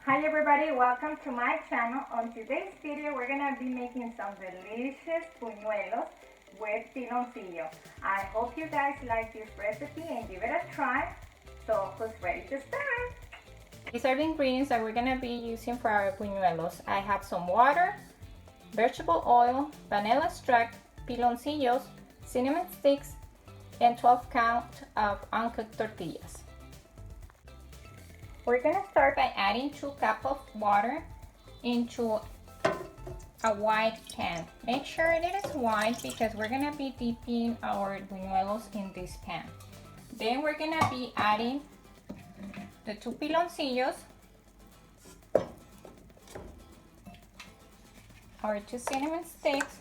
Hi everybody, welcome to my channel. On today's video, we're gonna be making some delicious buñuelos with piloncillo. I hope you guys like this recipe and give it a try. So who's ready to start? These are the ingredients that we're gonna be using for our buñuelos. I have some water, vegetable oil, vanilla extract, piloncillos, cinnamon sticks, and 12 count of uncooked tortillas. We're gonna start by adding 2 cups of water into a wide pan. Make sure it is wide because we're gonna be dipping our buñuelos in this pan. Then we're gonna be adding the 2 piloncillos, our 2 cinnamon sticks,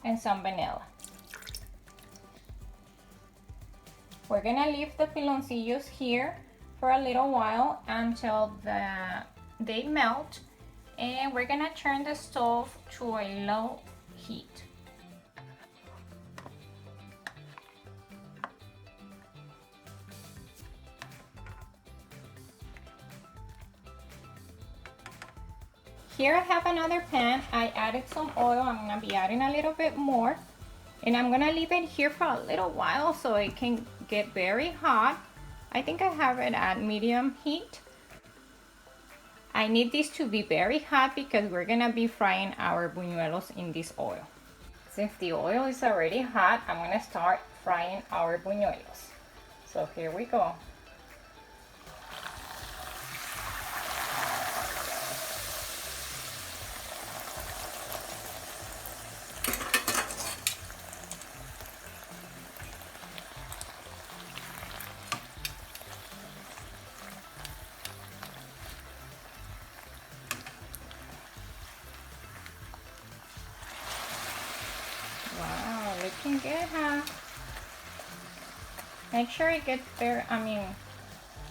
and some vanilla. We're gonna leave the piloncillos here for a little while until they melt, and we're gonna turn the stove to a low heat. Here I have another pan. I added some oil. I'm gonna be adding a little bit more, and I'm gonna leave it here for a little while so it can get very hot. I think I have it at medium heat. I need this to be very hot because we're gonna be frying our buñuelos in this oil. Since the oil is already hot, I'm gonna start frying our buñuelos. So here we go. Wow, looking good, huh? Make sure it gets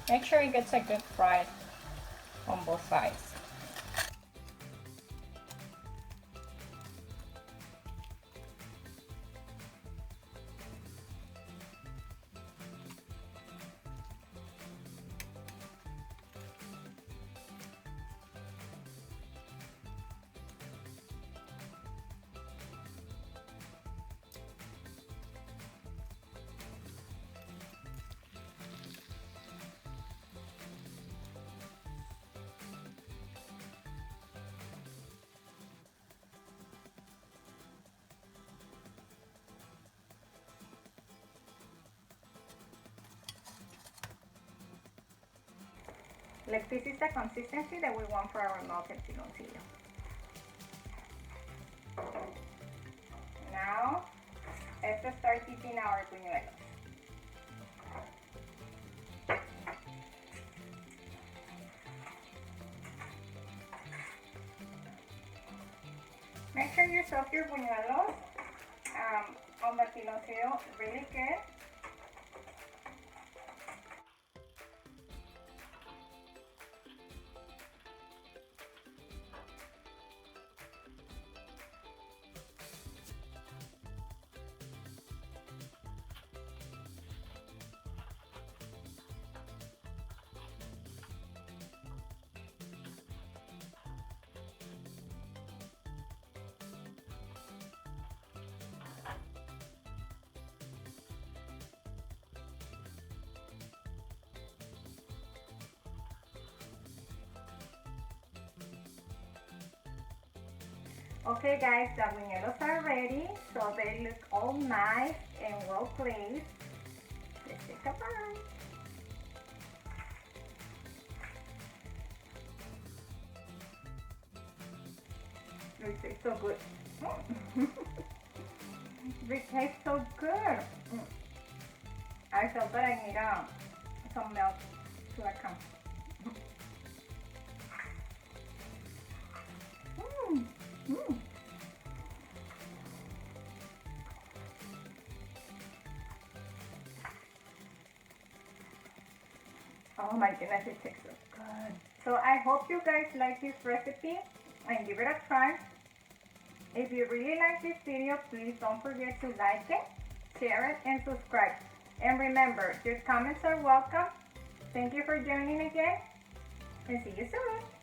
make sure it gets a good fry on both sides. Like, this is the consistency that we want for our melted piloncillo. Now, let's start dipping our buñuelos. Make sure you soak your buñuelos on the piloncillo really good. Okay guys, the buñuelos are ready, so they look all nice and well placed. Let's take a bite. They taste so good. They taste so good. I felt that I need some milk to come. Oh my goodness, it tastes so good. So I hope you guys like this recipe and give it a try. If you really like this video, please don't forget to like it, share it, and subscribe. And remember, your comments are welcome. Thank you for joining again, and see you soon.